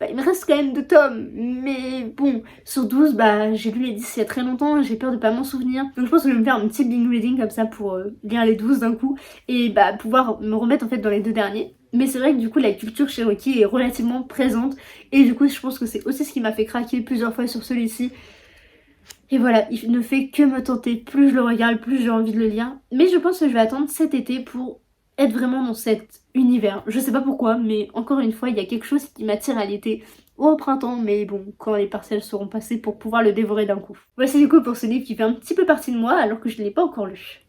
il me reste quand même 2 tomes, mais bon, sur 12, j'ai lu les 10 il y a très longtemps, j'ai peur de pas m'en souvenir. Donc je pense que je vais me faire un petit binge reading comme ça pour lire les 12 d'un coup, et pouvoir me remettre en fait dans les 2 derniers. Mais c'est vrai que du coup la culture Cherokee est relativement présente, et du coup je pense que c'est aussi ce qui m'a fait craquer plusieurs fois sur celui-ci. Et voilà, il ne fait que me tenter, plus je le regarde, plus j'ai envie de le lire. Mais je pense que je vais attendre cet été pour être vraiment dans cet univers. Je sais pas pourquoi, mais encore une fois, il y a quelque chose qui m'attire à l'été ou au printemps, mais bon, quand les partiels seront passés pour pouvoir le dévorer d'un coup. Voici du coup pour ce livre qui fait un petit peu partie de moi alors que je ne l'ai pas encore lu.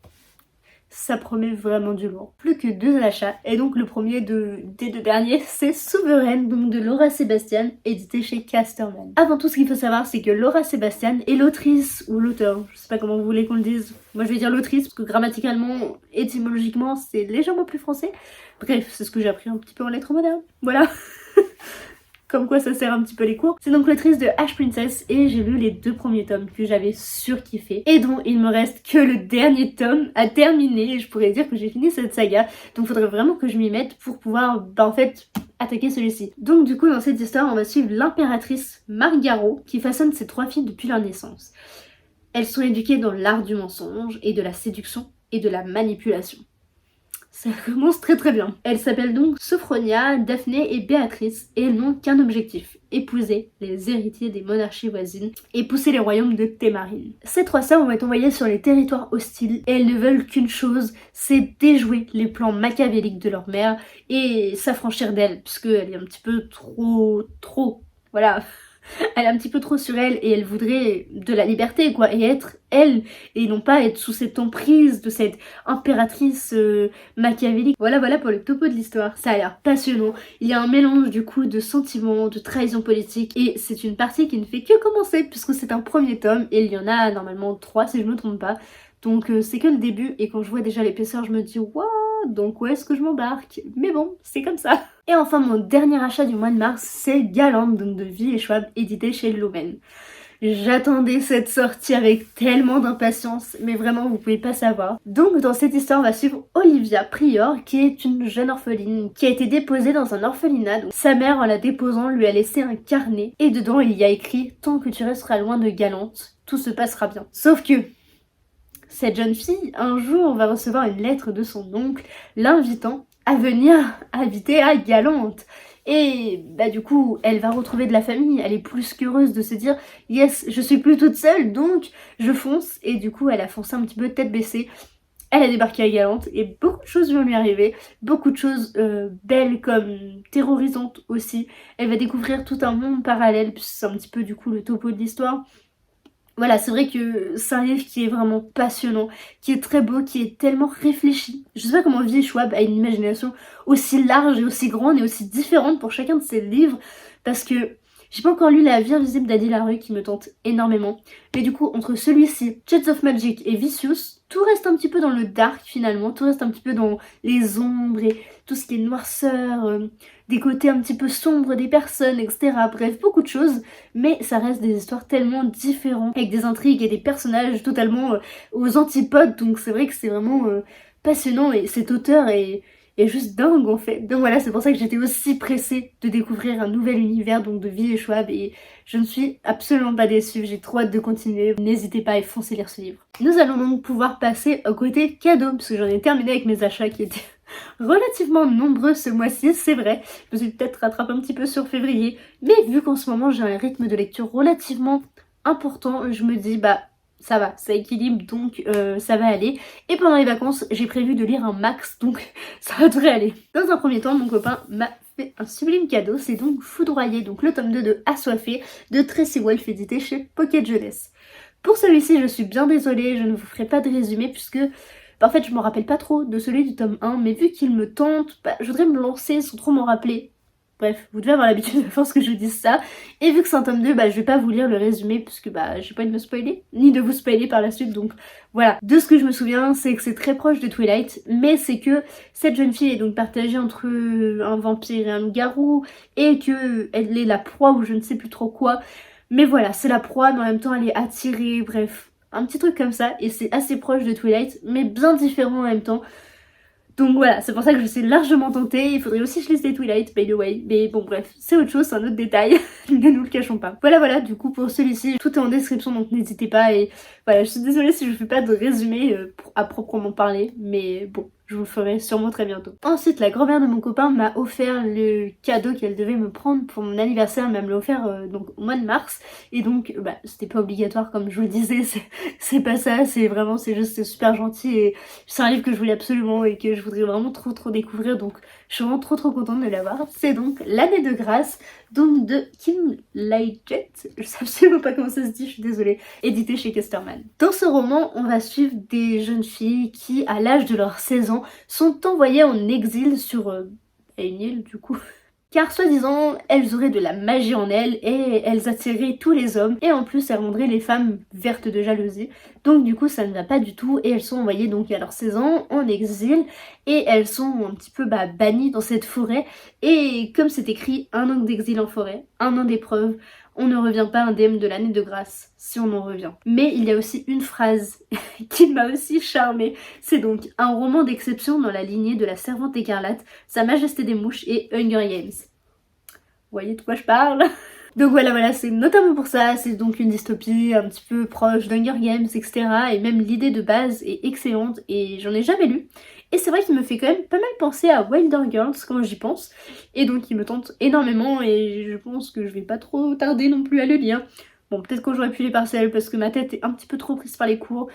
Ça promet vraiment du lourd. Plus que 2 achats, et donc le premier des 2 derniers, c'est Souveraine, donc de Laura Sebastian, édité chez Casterman. Avant tout, ce qu'il faut savoir, c'est que Laura Sebastian est l'autrice, ou l'auteur, je sais pas comment vous voulez qu'on le dise, moi je vais dire l'autrice, parce que grammaticalement, étymologiquement, c'est légèrement plus français. Bref, c'est ce que j'ai appris un petit peu en lettres modernes, voilà. Comme quoi ça sert un petit peu les cours. C'est donc l'autrice de Ash Princess et j'ai lu les 2 premiers tomes que j'avais surkiffé et dont il me reste que le dernier tome à terminer et je pourrais dire que j'ai fini cette saga. Donc faudrait vraiment que je m'y mette pour pouvoir en fait attaquer celui-ci. Donc du coup dans cette histoire on va suivre l'impératrice Margaro qui façonne ses 3 filles depuis leur naissance. Elles sont éduquées dans l'art du mensonge et de la séduction et de la manipulation. Ça commence très très bien. Elles s'appellent donc Sophronia, Daphné et Béatrice et elles n'ont qu'un objectif, épouser les héritiers des monarchies voisines et pousser les royaumes de Témarine. Ces 3 sœurs vont être envoyées sur les territoires hostiles et elles ne veulent qu'une chose, c'est déjouer les plans machiavéliques de leur mère et s'affranchir d'elle, puisqu'elle est un petit peu trop, voilà. Elle est un petit peu trop sur elle et elle voudrait de la liberté quoi, et être elle et non pas être sous cette emprise de cette impératrice machiavélique. Voilà pour le topo de l'histoire, ça a l'air passionnant. Il y a un mélange du coup de sentiments, de trahison politique et c'est une partie qui ne fait que commencer puisque c'est un premier tome et il y en a normalement 3 si je me trompe pas. Donc c'est que le début et quand je vois déjà l'épaisseur je me dis waouh, donc où est-ce que je m'embarque? Mais bon, c'est comme ça. Et enfin mon dernier achat du mois de mars, c'est Galante, donc de Vie et Schwab, édité chez Lumen. J'attendais cette sortie avec tellement d'impatience, mais vraiment vous pouvez pas savoir. Donc dans cette histoire on va suivre Olivia Prior, qui est une jeune orpheline, qui a été déposée dans un orphelinat. Donc, sa mère en la déposant lui a laissé un carnet, et dedans il y a écrit « Tant que tu resteras loin de Galante, tout se passera bien ». Sauf que cette jeune fille, un jour, va recevoir une lettre de son oncle l'invitant à venir habiter à Galante. et bah du coup elle va retrouver de la famille, elle est plus qu'heureuse de se dire yes, je suis plus toute seule donc je fonce, et du coup elle a foncé un petit peu tête baissée. Elle a débarqué à Galante et beaucoup de choses vont lui arriver, beaucoup de choses belles comme terrorisantes aussi. Elle va découvrir tout un monde parallèle, puisque c'est un petit peu du coup le topo de l'histoire. Voilà, c'est vrai que c'est un livre qui est vraiment passionnant, qui est très beau, qui est tellement réfléchi. Je sais pas comment V. Schwab a une imagination aussi large et aussi grande et aussi différente pour chacun de ses livres, parce que j'ai pas encore lu La vie invisible d'Adi Larue qui me tente énormément. Mais du coup, entre celui-ci, Jets of Magic et Vicious, tout reste un petit peu dans le dark finalement, tout reste un petit peu dans les ombres et tout ce qui est noirceur, des côtés un petit peu sombres des personnes, etc. Bref, beaucoup de choses, mais ça reste des histoires tellement différentes, avec des intrigues et des personnages totalement aux antipodes, donc c'est vrai que c'est vraiment passionnant, et cet auteur est juste dingue en fait. Donc voilà, c'est pour ça que j'étais aussi pressée de découvrir un nouvel univers donc de V. Schwab, et je ne suis absolument pas déçue, j'ai trop hâte de continuer. N'hésitez pas à foncer lire ce livre. Nous allons donc pouvoir passer au côté cadeau, parce que j'en ai terminé avec mes achats qui étaient relativement nombreux ce mois-ci, c'est vrai. Je me suis peut-être rattrapée un petit peu sur février, mais vu qu'en ce moment j'ai un rythme de lecture relativement important, je me dis bah ça va, ça équilibre, donc ça va aller. Et pendant les vacances, j'ai prévu de lire un max, donc ça devrait aller. Dans un premier temps, mon copain m'a fait un sublime cadeau, c'est donc Foudroyé, donc le tome 2 de Assoiffé de Tracy Wolff, édité chez Pocket Jeunesse. Pour celui-ci, je suis bien désolée, je ne vous ferai pas de résumé puisque bah, en fait je me rappelle pas trop de celui du tome 1, mais vu qu'il me tente, bah, je voudrais me lancer sans trop m'en rappeler. Bref, vous devez avoir l'habitude de force que je vous dise ça. Et vu que c'est un tome 2, bah je vais pas vous lire le résumé puisque bah j'ai pas envie de me spoiler, ni de vous spoiler par la suite, donc voilà. De ce que je me souviens, c'est que c'est très proche de Twilight, mais c'est que cette jeune fille est donc partagée entre un vampire et un loup-garou, et que elle est la proie ou je ne sais plus trop quoi. Mais voilà, c'est la proie, mais en même temps elle est attirée, bref, un petit truc comme ça, et c'est assez proche de Twilight, mais bien différent en même temps. Donc voilà, c'est pour ça que je suis largement tentée. Il faudrait aussi que je lise les Twilight, by the way. Mais bon bref, c'est autre chose, c'est un autre détail. Ne nous le cachons pas. Voilà, du coup pour celui-ci, tout est en description, donc n'hésitez pas. Et voilà, je suis désolée si je fais pas de résumé à proprement parler. Mais bon, je vous le ferai sûrement très bientôt. Ensuite, la grand-mère de mon copain m'a offert le cadeau qu'elle devait me prendre pour mon anniversaire. Elle me l'a offert donc au mois de mars. Et donc, bah, c'était pas obligatoire comme je vous le disais. C'est pas ça, c'est vraiment, c'est juste super gentil. Et c'est un livre que je voulais absolument et que je voudrais vraiment trop découvrir, donc je suis vraiment trop contente de l'avoir. C'est donc L'année de grâce, donc de Kim Liggett, je sais absolument pas comment ça se dit, je suis désolée, édité chez Casterman. Dans ce roman, on va suivre des jeunes filles qui, à l'âge de leurs 16 ans, sont envoyées en exil sur une île du coup. Car soi-disant, elles auraient de la magie en elles et elles attireraient tous les hommes, et en plus elles rendraient les femmes vertes de jalousie. Donc du coup ça ne va pas du tout, et elles sont envoyées donc à leurs 16 ans en exil, et elles sont un petit peu bannies dans cette forêt. Et comme c'est écrit, 1 an d'exil en forêt, 1 an d'épreuve, on ne revient pas indemne de l'année de grâce, si on en revient. Mais il y a aussi une phrase qui m'a aussi charmée. C'est donc un roman d'exception dans la lignée de La Servante écarlate, Sa Majesté des Mouches et Hunger Games. Vous voyez de quoi je parle? Donc voilà, c'est notamment pour ça, c'est donc une dystopie un petit peu proche d'Hunger Games, etc. Et même l'idée de base est excellente, et j'en ai jamais lu. Et c'est vrai qu'il me fait quand même pas mal penser à Wilder Girls quand j'y pense. Et donc il me tente énormément, et je pense que je vais pas trop tarder non plus à le lire. Bon, peut-être que j'aurais pu les parcelles parce que ma tête est un petit peu trop prise par les cours.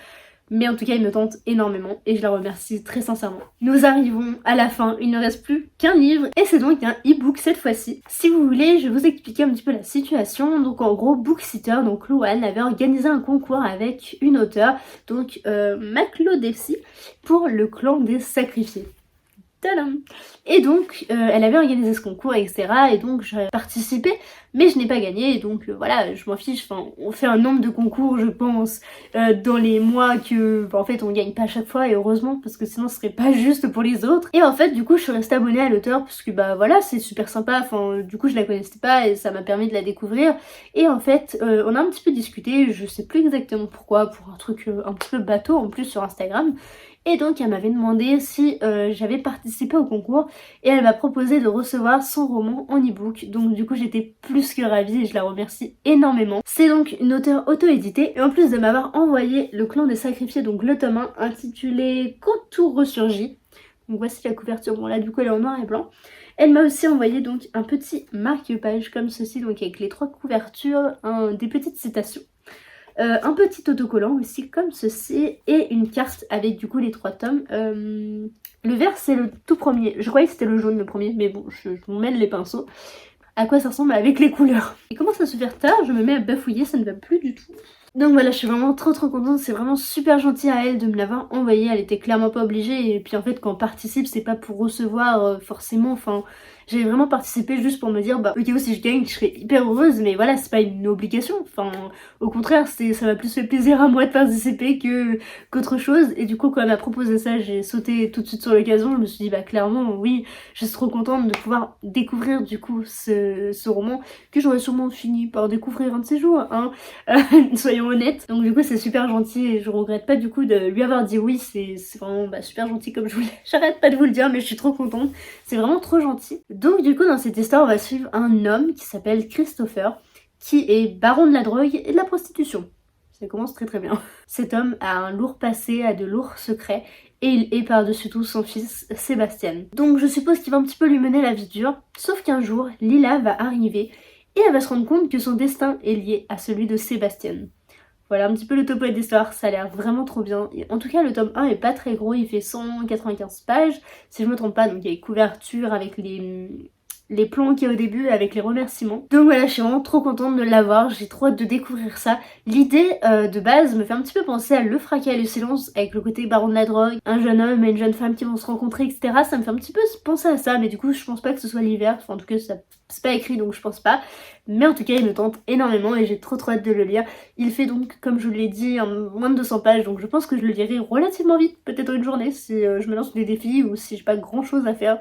Mais en tout cas, il me tente énormément et je la remercie très sincèrement. Nous arrivons à la fin, il ne reste plus qu'un livre, et c'est donc un e-book cette fois-ci. Si vous voulez, je vais vous expliquer un petit peu la situation. Donc en gros, Booksitter, donc Louane, avait organisé un concours avec une auteure, donc Maclodessi, pour le clan des sacrifiés. Tadam! Et donc elle avait organisé ce concours, etc. Et donc j'ai participé, mais je n'ai pas gagné, et donc voilà, je m'en fiche. Enfin, on fait un nombre de concours, je pense, dans les mois que en fait on gagne pas à chaque fois, et heureusement, parce que sinon ce serait pas juste pour les autres. Et en fait du coup je suis restée abonnée à l'auteur parce que bah voilà, c'est super sympa. Enfin du coup je la connaissais pas et ça m'a permis de la découvrir. Et en fait on a un petit peu discuté, je sais plus exactement pourquoi, pour un truc un petit peu bateau en plus sur Instagram. Et donc elle m'avait demandé si j'avais participé au concours, et elle m'a proposé de recevoir son roman en e-book. Donc du coup j'étais plus que ravie et je la remercie énormément. C'est donc une auteure auto-éditée, et en plus de m'avoir envoyé Le Clan des Sacrifiés, donc le tome 1 intitulé Quand tout ressurgit. Donc voici la couverture, bon là du coup elle est en noir et blanc. Elle m'a aussi envoyé donc un petit marque-page comme ceci, donc avec les 3 couvertures, des petites citations. Un petit autocollant aussi comme ceci et une carte avec du coup les 3 tomes. Le vert c'est le tout premier, je croyais que c'était le jaune le premier, mais bon je vous mêle les pinceaux. À quoi ça ressemble avec les couleurs. Il commence à se faire tard, je me mets à bafouiller, ça ne va plus du tout. Donc voilà, je suis vraiment trop contente, c'est vraiment super gentil à elle de me l'avoir envoyé, elle était clairement pas obligée, et puis en fait quand on participe c'est pas pour recevoir forcément, enfin j'ai vraiment participé juste pour me dire bah ok si je gagne je serai hyper heureuse, mais voilà c'est pas une obligation, enfin au contraire ça m'a plus fait plaisir à moi de participer qu'autre chose, et du coup quand elle m'a proposé ça j'ai sauté tout de suite sur l'occasion, je me suis dit bah clairement oui, je suis trop contente de pouvoir découvrir du coup ce roman que j'aurais sûrement fini par découvrir un de ces jours, hein. Soyons honnêtes. Donc du coup c'est super gentil et je regrette pas du coup de lui avoir dit oui, c'est vraiment super gentil comme je voulais. J'arrête pas de vous le dire mais je suis trop contente, c'est vraiment trop gentil. Donc du coup dans cette histoire on va suivre un homme qui s'appelle Christopher, qui est baron de la drogue et de la prostitution. Ça commence très bien. Cet homme a un lourd passé, a de lourds secrets, et il est par-dessus tout son fils Sébastien. Donc je suppose qu'il va un petit peu lui mener la vie dure, sauf qu'un jour Lila va arriver et elle va se rendre compte que son destin est lié à celui de Sébastien. Voilà un petit peu le topo de l'histoire, ça a l'air vraiment trop bien. Et en tout cas le tome 1 est pas très gros, il fait 195 pages, si je me trompe pas, donc il y a les couvertures avec les plans qu'il y a au début avec les remerciements. Donc voilà, je suis vraiment trop contente de l'avoir, j'ai trop hâte de découvrir ça. L'idée de base me fait un petit peu penser à Le Fracas et le Silence, avec le côté baron de la drogue, un jeune homme et une jeune femme qui vont se rencontrer, etc. Ça me fait un petit peu penser à ça, mais du coup je pense pas que ce soit l'hiver, enfin en tout cas c'est pas écrit donc je pense pas. Mais en tout cas il me tente énormément et j'ai trop hâte de le lire. Il fait donc, comme je vous l'ai dit, moins de 200 pages, donc je pense que je le lirai relativement vite, peut-être une journée si je me lance des défis ou si j'ai pas grand chose à faire,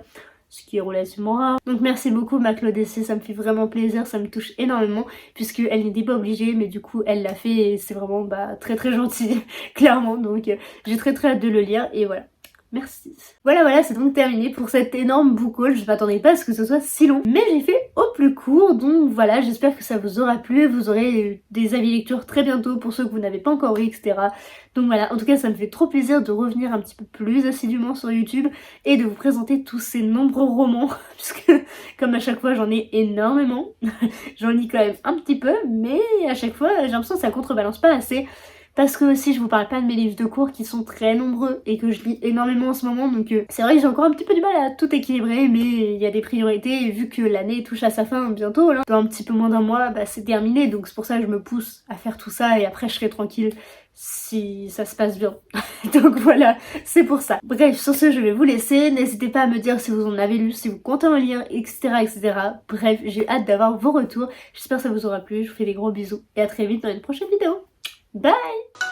ce qui est relativement rare. Donc merci beaucoup ma Claudessé, ça me fait vraiment plaisir, ça me touche énormément, puisque elle n'était pas obligée, mais du coup elle l'a fait et c'est vraiment très gentil, clairement, donc j'ai très hâte de le lire et voilà. Merci. Voilà, c'est donc terminé pour cette énorme book haul. Je m'attendais pas à ce que ce soit si long, mais j'ai fait au plus court, donc voilà, j'espère que ça vous aura plu. Vous aurez des avis lecture très bientôt pour ceux que vous n'avez pas encore eu, etc. Donc voilà, en tout cas ça me fait trop plaisir de revenir un petit peu plus assidûment sur YouTube et de vous présenter tous ces nombreux romans, puisque comme à chaque fois j'en ai énormément, j'en lis quand même un petit peu, mais à chaque fois j'ai l'impression que ça contrebalance pas assez. Parce que aussi je vous parle pas de mes livres de cours qui sont très nombreux et que je lis énormément en ce moment, donc c'est vrai que j'ai encore un petit peu du mal à tout équilibrer, mais il y a des priorités et vu que l'année touche à sa fin bientôt là, dans un petit peu moins d'un mois, c'est terminé, donc c'est pour ça que je me pousse à faire tout ça et après je serai tranquille si ça se passe bien. Donc voilà, c'est pour ça. Bref, sur ce je vais vous laisser, n'hésitez pas à me dire si vous en avez lu, si vous comptez en lire, etc. Bref, j'ai hâte d'avoir vos retours, j'espère que ça vous aura plu, je vous fais des gros bisous et à très vite dans une prochaine vidéo. Bye!